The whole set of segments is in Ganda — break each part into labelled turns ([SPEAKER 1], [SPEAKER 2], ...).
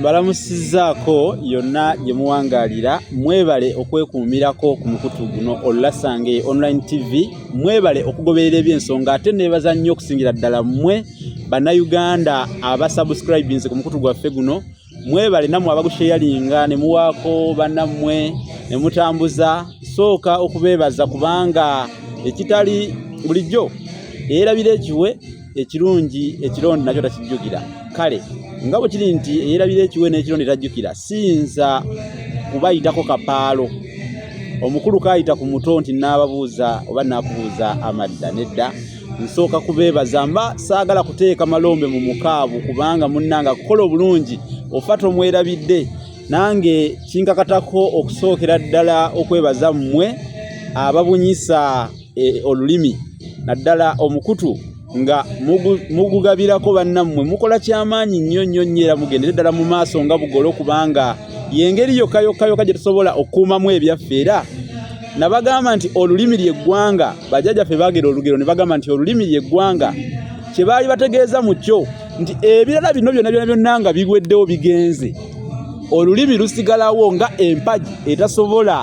[SPEAKER 1] balamusizaako yonna gye muwangalira mwebale okwekuumirako ku mukutu guno Olulansange Online TV mwebale okugoberera ebyensonga ate nebaza nnyo okusingira ddala mmwe bannayuganda abasubscribinze ku mukutu gwaffe guno mwebale namwe abagusharinga ne muwaako bannammwe ne mutambuza sooka okubeebaza kubanga ekitali bulijjo eerabira ekiwe ekirungi ekirondi nakyo takijjukira kale nga bwe kiri nti eerabira ekiwe n'ekirondi tajjukira siyinza kubayitako kapaalo omukulu kaayita ku muto nti naababuuza oba naakubuuza amadda nedda nsooka kubeebaza mba saagala kuteeka malombe mu mukaabu kubanga munnanga kukola obulungi ofata omwerabidde nange kinkakatako okusookera ddala okwebaza mmwe ababunyisa olulimi naddala omukutu nga mugugabirako bannammwe mukola kyamaanyi nnyo nnyo nnyo era mugendere ddala mu maaso nga bugolo kubanga yengeri yokka gye tusobola okukuumamu ebyaffe era nabagamba nti olulimi ly'eggwanga bajjajjaffe baagera olugero ne bagamba nti olulimi ly'eggwanga kye baali bategeeza mu kyo nti ebirala bino byonna nga bigweddewo bigenze olulimi lusigalawo nga empagi etasobola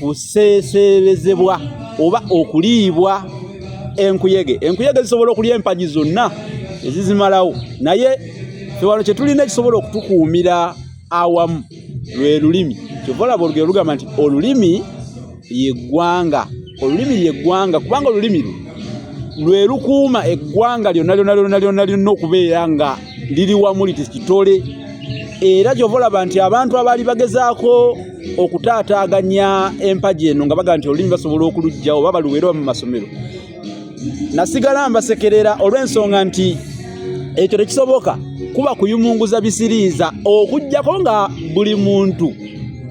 [SPEAKER 1] kuseesebezebwa oba okuliibwa enkuyege zisobola okulya empagi zonna ezizimalawo naye ffe wano kye tulina ekisobola okutukuumira awamu lwe lulimi kyovalaba olugero lugamba nti olulimi ly'eggwanga kubanga olulimi lwe lukuuma eggwanga lyonna okubeera nga liri wamu litikitole era kyovalaba nti abantu abaali bagezaako okutaataaganya empagi eno nga baga nti olulimi basobola okuluggyawo oba baluweerwa mu masomero nasigala mbasekerera olw'ensonga nti ekyo tekisoboka kuba kuyumunguza bisiriiza okujjako nga buli muntu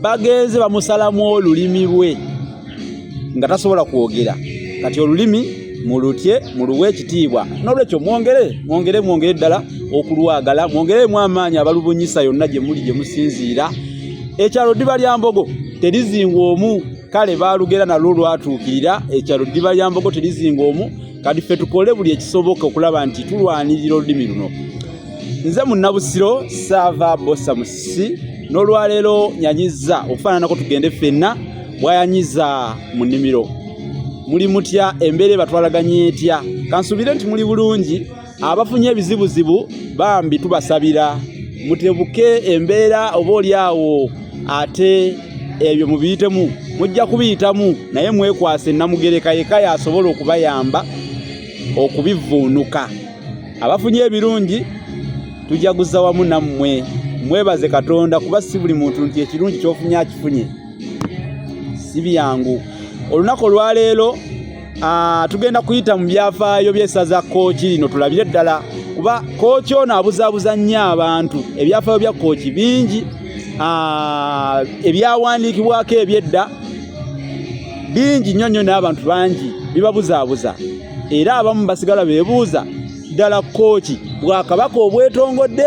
[SPEAKER 1] bagenze bamusalamu olulimi lwe nga tasobola kwogera kati olulimi mulutye muluwe ekitiibwa n'olwekyo mwongere ddala okulwagala mwongeremu amaanyi abalubunyisa yonna gye muli gye musinziira ekyalo ddiba lya mbogo terizingwa omu kale baalugera nalwo lwatuukirira ekyalo ddiba lya mbogo terizingwa omu kati ffe tukole buli ekisoboka okulaba nti tulwanirira olulimi luno nze munnabusiro saava bosa musisi n'olwaleero nyanyiza okufaananako tugende ffenna bwayanyiza mu nnimiro muli mutya embeera batwalaganye etya kansuubire nti muli bulungi abafunye ebizibuzibu bambi tubasabira mutebuke embeera oba oliawo ate ebyo mubiyitemu mujja kubiyitamu naye mwekwase namugereka yeka yasobola okubayamba okubivuunuka abafunye ebirungi tujaguza wamu nammwe mwebaze Katonda kuba si buli muntu nti ekirungi kyofunye akifunye si byangu olunaku olwaleero tugenda kuyita mu byafaayo by'essaza Kooki lino tulabire ddala kuba Kooki ono abuzaabuza nnyo abantu ebyafaayo bya Kooki bingi ebyawandiikibwako ebyedda bingi nnyo n'abantu bangi bibabuzaabuza era abamu basigala beebuuza ddala Kooki bwakabaka obwetongodde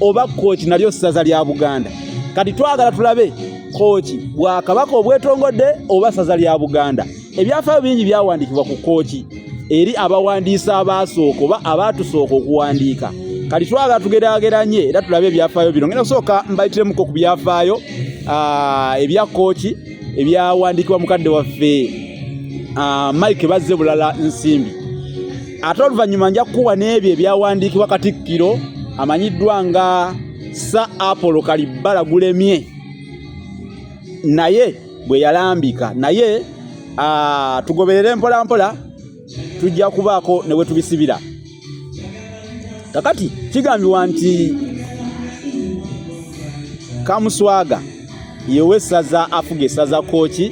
[SPEAKER 1] oba Kooki nalyo ssaza lya Buganda kati twagala tulabe Kooki bwakabaka obwetongodde oba ssaza lya Buganda ebyafaayo bingi byawandiikibwa ku Kooki eri abawandiisa abaasooka oba abaatusooka okuwandiika kati twagala tugeraageranye era tulabe ebyafaayo bino ngenda kusooka mbayitiremuko ku byafaayo ebya Kooki ebyawandiikibwa mukadde waffe Mike Bazze Bulala Nsimbi ate oluvannyuma nja kukuwa n'ebyo ebyawandiikibwa Katikkiro amanyiddwa nga Sir Apollo Kalibbala Gulemye naye bwe yalambika naye tugoberere mpola mpola tujja kubaako ne we tubisibira kakati kigambibwa nti Kamuswaga yewe essaza afuga essaza Kooki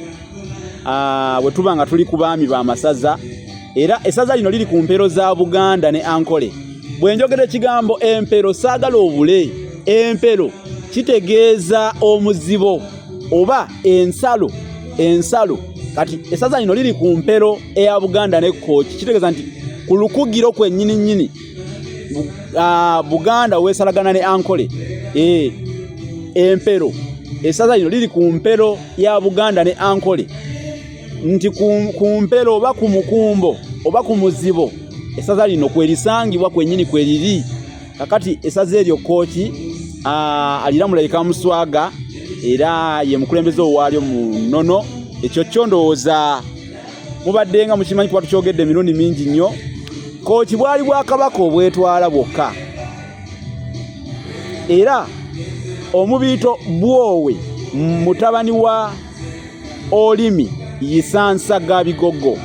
[SPEAKER 1] bwe tuba nga tuli ku baami b'amasaza era essaza lino liri ku mpero za Buganda ne Ankole bwe njogera ekigambo empero saagala obule empero kitegeeza omuzibo oba ensalo kati essaza lino liri ku mpero eya Buganda ne Kooki kitegeeza nti ku lukugiro kwennyini Buganda weesalagana ne Ankole empero essaza lino liri ku mpero ya Buganda ne Ankole nti ku mpero oba ku mukumbo oba ku muzibo essaza lino kwerisangibwa kwennyini kweriri kakati essaza eryo Kooki alira Mulayi Kamuswaga era ye mukulembeze owalyo munono. Ekyo kyondowooza mubadde nga mukimanyi kuba tukyogedde emirundi mingi nnyo. Kooki bwali Bwakabaka obwetwala bwokka era Omubito Bwowe mutabani wa Olimi Yisansa Gabigogo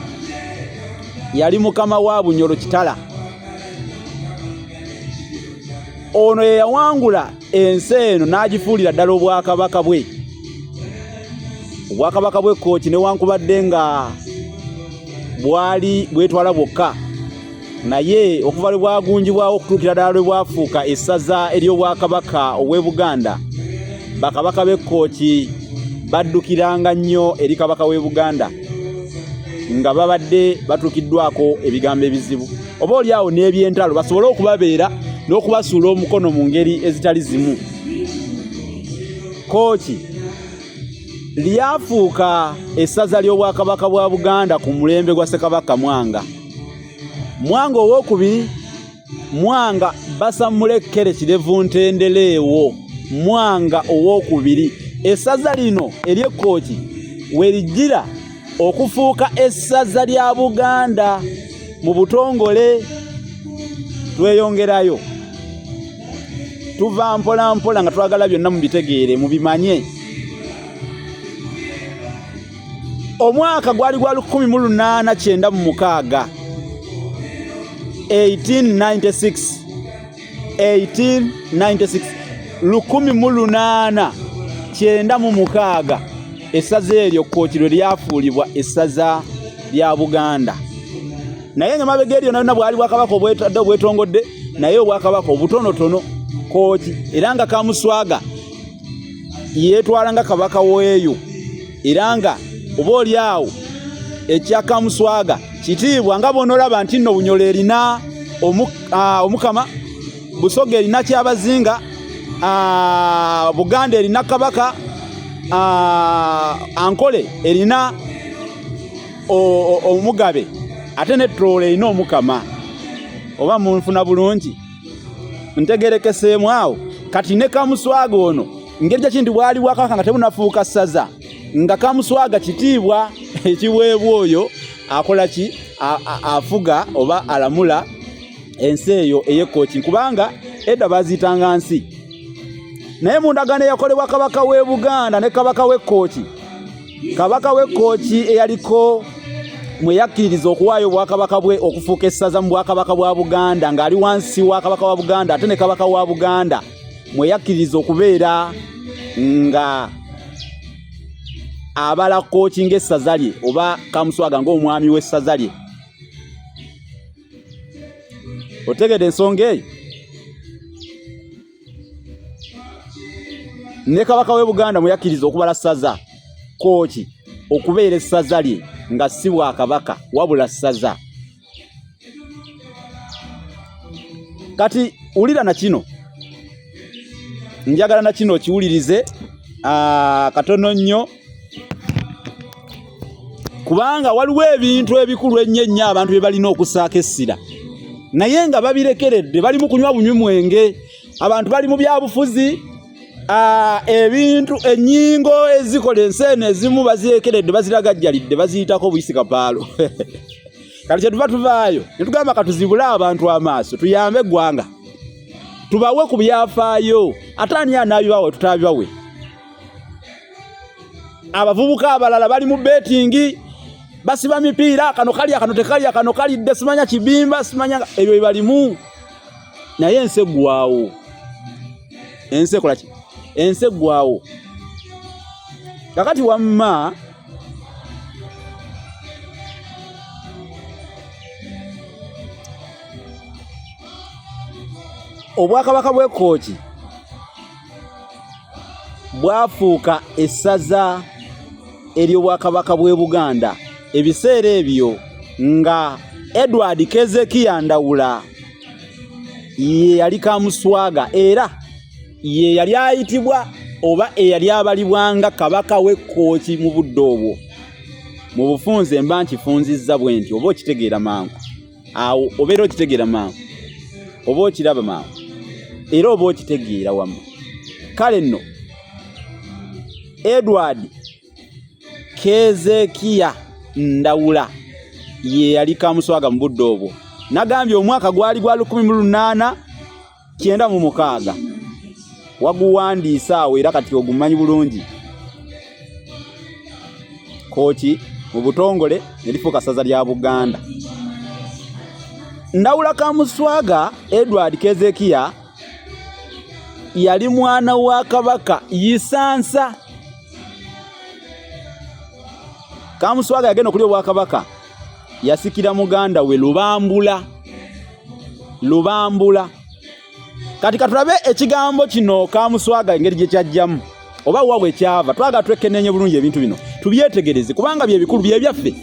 [SPEAKER 1] yali mukama wa Bunyoro Kitala. Ono ye yawangula ensi eno n'agifuulira ddala Obwakabaka bwe. Obwakabaka bwe Kooki newankubadde nga bwali bwetwala bwokka, naye okuva lwe bwagunjibwawo okutuukira ddala lwe bwafuuka essaza ery'Obwakabaka obw'e Buganda, bakabaka b'e Kooki baddukiranga nnyo eri kabaka w'e Buganda nga babadde batuukiddwako ebigambo ebizibu, oba oliawo n'ebyentalo basobole okubabeera n'okubasuula omukono mu ngeri ezitali zimu. Kooki lyafuuka essaza ly'Obwakabaka bwa Buganda ku mulembe gwa Ssekabaka Mwanga. Mwanga owokubiri, Mwanga Basamulekkere Kirevu Ntendeleewo, Mwanga owokubiri. Essaza lino ery'e Kooki we lijjira okufuuka essaza lya Buganda mu butongole. Tweyongerayo tuva mpola mpola nga twagala byonna mubitegeere mubimanye. Omwaka gwali gwa 1896 1896 essaza eryo Kooki lwe lyafuulibwa essaza lya Buganda. Naye nga mabega eryo nalina bwali Bwakabaka obwetongodde, naye Obwakabaka obutonotono. Kooki era nga Kamuswaga yeetwala nga kabaka weeyo, era nga oba oliawo ekya Kamuswaga kitiibwa nga bonolaba nti nno Bunyolo erina omukama, Busoga erina Kyabazinga, Buganda erina kabaka, Ankole erina Omugabe, ate ne Troole erina omukama. Oba munfuna bulungi ntegerekeseemu awo. Kati ne Kamuswaga ono ngeri gyakindi bwali Bwakabaka nga tebunafuuka ssaza, nga Kamuswaga kitiibwa ekiweebwa oyo akola ki, afuga oba alamula ensi eyo ey'e Kooki, kubanga edda baziyitanga nsi. Naye mu ndagaano eyakolebwa kabaka w'e Buganda ne kabaka w'e Kooki, kabaka w'e Kooki eyaliko mweyakkiririza okuwaayo Obwakabaka bwe okufuuka essaza mu Bwakabaka bwa Buganda ng'ali wansi wa kabaka wa Buganda, ate ne kabaka wa Buganda mweyakkiririza okubeera nga abala Kooki ng'essaza lye oba Kamuswaga ng'omwami w'essaza lye. Otegedde ensonga eyo? Ne kabaka w'e Buganda mweyakkiriza okubala ssaza Kooki okubeera essaza lye nga si Bwakabaka wabula ssaza. Kati wulira na kino, njagala na kino kiwulirize katono nnyo, kubanga waliwo ebintu ebikulu ennyo abantu bye balina okusaako essira, naye nga babirekeredde, bali mu kunywa bunywi mwenge. Abantu bali mu byabufuzi, ebintu ennyingo ezikola enseeno ezimu bazirekeredde, baziragajjalidde, baziyitako buyisi kapaalo. Kati kyetuva tuvaayo ne tugamba katuzibule abantu amaaso, tuyambe eggwanga, tubawe ku byafaayo. Ate ani anaabibawe tutaabibawe? Abavubuka abalala bali mu betingi, basiba mipiira, kano kalya kano tekalya, kano kalidde, simanya kibimba, simanya ebyo balimu. Naye ensi eggwaawo, ensi ekola ki? Ensi eggwaawo. Kakati wamma Obwakabaka bw'e Kooki bwafuuka essaza ery'Obwakabaka bw'e Buganda ebiseera ebyo nga Edward Kezekiya Ndawula ye yali Kamuswaga, era ye yali ayitibwa oba eyali abalibwanga kabaka w'e Kooki mu budde obwo. Mu bufunze mba nkifunzizza bwe nti, oba okitegeera mangu awo, obeera okitegeera mangu, oba okiraba mangu, era oba okitegeera wamu. kale nno Edward Kezekia Ndawula ye yali Kamuswaga mu budde obwo. Nagambye omwaka gwali gwa 1896 waguwandiisa awo era kati ogumanyi bulungi. Kooti mu butongole nelifuuka ssaza lya Buganda. Ndawula Kamuswaga Edward Kezekia yali mwana wa Kabaka Yisansa. Kamuswaga yagenda okulya obwakabaka yasikira muganda we Lubambula. Kati katulabe ekigambo kino Kamuswaga engeri gye kyajjamu oba wawe kyava. Twaga twekenenye bulungi ebintu bino tubyetegereze kubanga bye bikulu bye byaffe.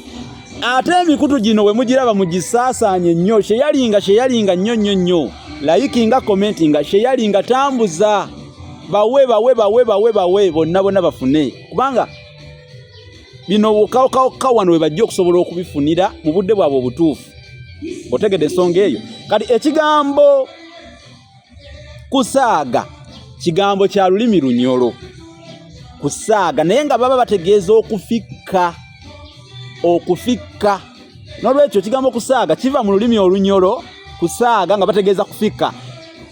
[SPEAKER 1] Ate emikutu gino we mugiraba mugisaasanye nnyo sheyalinga nnyo likinga commentinga sheyalinga tambuza bawe bonna bafune kubanga bino wano we bajja okusobola okubifunira mu budde bwabwe obutuufu. Otegedde ensonga eyo. Kati ekigambo kusaaga kigambo kya lulimi Lunyolo. Kusaaga naye nga baba bategeeza okufika. Nolwekyo ekigambo kusaaga kiva mu lulimi Olunyolo, kusaaga nga bategeeza kufika.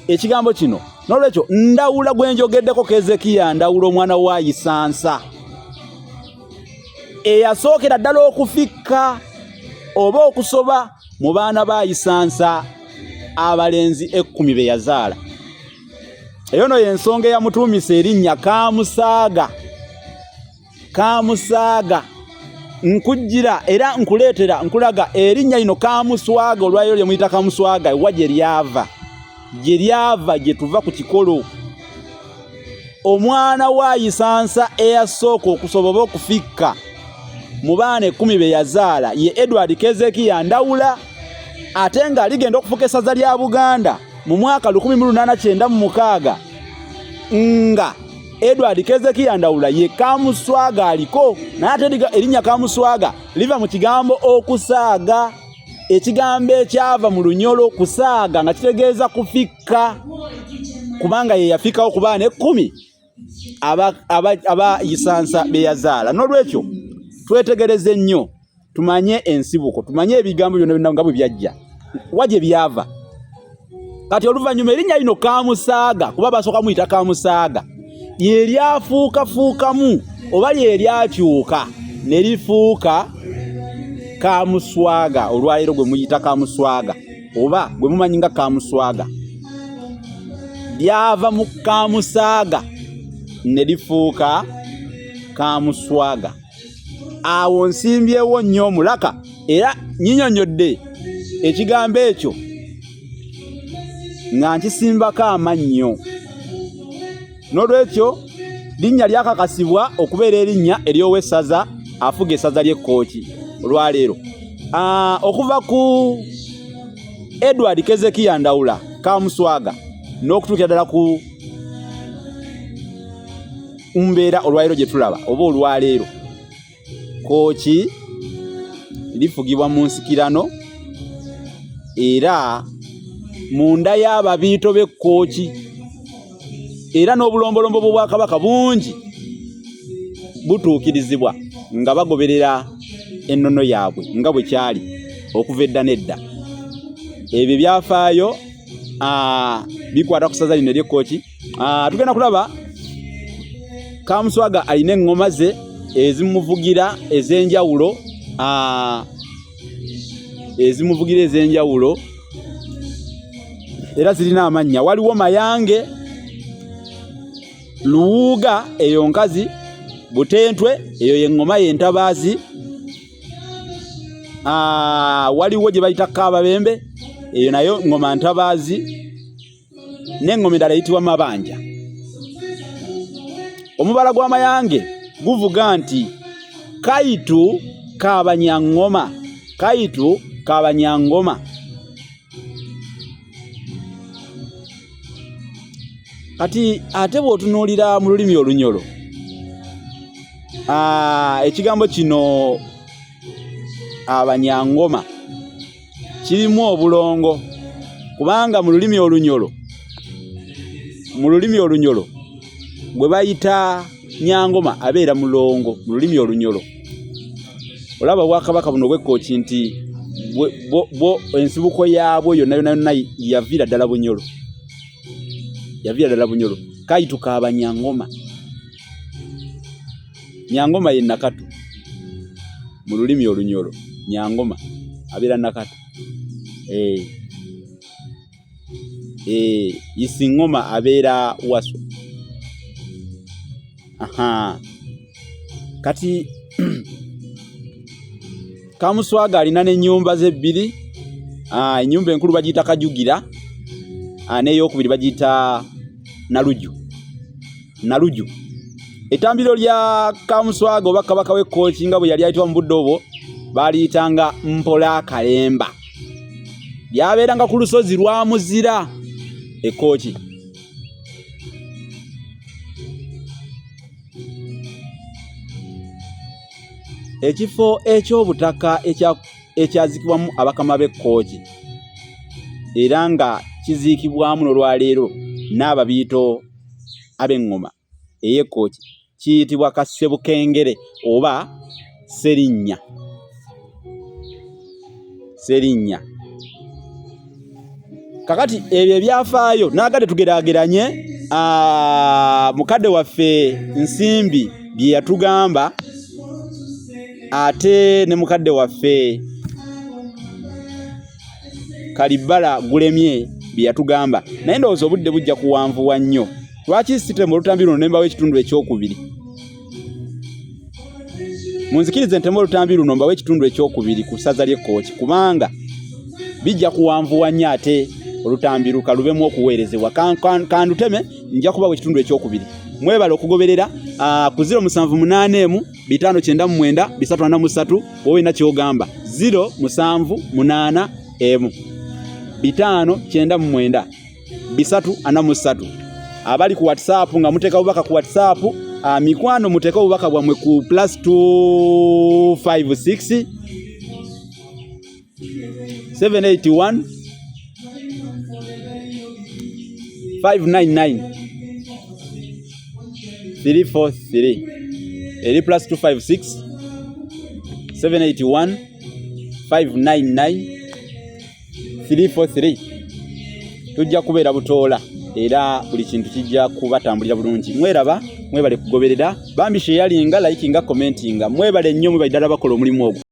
[SPEAKER 1] Ekigambo kino nolwekyo Ndawula gwenjogeddeko Kezekia Ndawula omwana wa Yisansa eyasookera ddala okufika oba okusoba mu baana ba Yisansa abalenzi 10 be yazaala. Eyo no yensonga eyamutuumisa erinnya Kamusaaga. Nkujjira era nkuleetera nkulaga erinnya lino Kamuswaga olwayo lye muyita Kamuswaga wa gye lyava gye tuva ku kikolo. Omwana wa Yisansa eyasooka okusobola okufika mu baana 10 be yazaala ye Edward Kezekia Ndawula. Ate nga aligenda okufuka essaza lya Buganda mu mwaka 1896 nga Edward Kezekia Ndawula ye Kamuswaga aliko. Naye ate erinnya Kamuswaga liva mu kigambo okusaaga. Ekigambo ekyava mu Lunyolo kusaaga nga kitegeeza kufika kubanga ye yafikawo ku baana 10 aba Yisansa be yazaala. Nolwekyo twetegereze nnyo tumanye ensibuko, tumanye ebigambo byonna nga bwe byajja wagye byava. Kati oluvannyuma erinnya lino Kamusaaga kuba basooka muyita Kamusaaga ye lyafuukafuukamu oba lye lyakyuka ne lifuuka Kamuswaga olwaleero gwe muyita Kamuswaga oba gwe mumanyi nga Kamuswaga. Lyava mu Kamusaaga ne lifuuka Kamuswaga. Awo nsimbyewo nnyo omulaka era nyinyonyodde ekigambo ekyo nga nkisimbako amannyo. Nolwekyo linnya lyakakasibwa okubeera erinnya ery'owessaza afuga essaza ly'Ekkooki olwaleero. Okuva ku Edward Kezekia Ndawula Kamuswaga n'okutuukira ddala ku mbeera olwaleero gye tulaba oba olwaleero. Kkooki lifugibwa mu nsikirano era munda y'ababiito b'Ekkooki era n'obulombolombo bw'Obwakabaka bungi butuukirizibwa nga bagoberera ennono yaabwe nga bwe kyali okuva edda n'edda. Ebyo byafaayo bikwata ku ssaza lino ery'Ekkooki. Tugenda kulaba Kamuswaga alina eŋŋoma ze ezimuvugira ez'enjawulo era zirina amannya. Waliwo Mayange, Luwuga eyo nkazi, Butentwe eyo yeŋŋoma y'entabaazi. Waliwo gye bayita Kaababembe eyo nayo ŋŋoma ntabaazi n'eŋŋoma endala eyitibwa Mabanja. Omubala gwa Mayange guvuga nti Kaitu Kabanyaŋŋoma. Kati ate bw'otunuulira mu lulimi Olunyolo ekigambo kino Abanyaŋŋoma kirimu obulongo kubanga mu lulimi Olunyolo gwe bayita Nyangoma abeera mulongo mu lulimi olunyolo. Olaba Bwakabaka buno bw'Ekkooki nti bo ensibuko yaabwo yonna yaviira ddala Bunyolo. Yaviira ddala Bunyolo. Kayituka Abanyangoma. Nyangoma ye Nakatu mu lulimi olunyolo. Nyangoma abeera Nakatu. Isingoma abeera Waswa. Kati Kamuswaga alina n'ennyumba ze bbiri. Ennyumba enkulu bagiyita Kajugira, n'eyokubiri bagiyita Naluju. Ettambiro lya Kamuswaga oba Kabaka w'Ekkooki nga bwe yali ayitibwa mu budde obwo baaliyitanga Mpola Kalemba. Lyabeeranga ku lusozi lwa Muzira Ekkooki. Ekifo eky'obutaka ekyazikibwamu abakama b'Ekkooki era nga kiziikibwamu n'olwaleero n'ababiito ab'eŋŋoma ey'Ekkooki kiyitibwa Kassebukengere oba Serinnya. Kakati ebyo ebyafaayo naagadde tugeraageranye mukadde waffe Nsimbi bye yatugamba ate ne mukadde waffe Kalibala Gulemye bye yatugamba. Naye ndowooza obudde bujja kuwanvuwa nnyo. Lwaki sitemu olutambi luno ne mbawo ekitundu ekyokubiri? Munzikirize ntemu olutambi luno mbawo ekitundu ekyokubiri ku ssaza ly'Ekkooki kubanga bijja kuwanvuwa nnyo ate olutambi lukalubemu okuweerezebwa. Kanduteme nja kubawo ekitundu ekyokubiri. Mwebale okugoberera ku 078 599 343 wowe na kyogamba 078 599 343. Abali ku WhatsApp nga muteka bubaka ku WhatsApp mikwano muteka bubaka bwamwe ku +256 781 599 343 eri +256 781 599 343. Tujja kubeera butoola era buli kintu kijja kubatambulira bulungi. Mweraba, mwebale kugoberera, bambi sharinga, likinga, commentinga. Mwebale nnyo mwebale ddala bakola omulimu ogwo.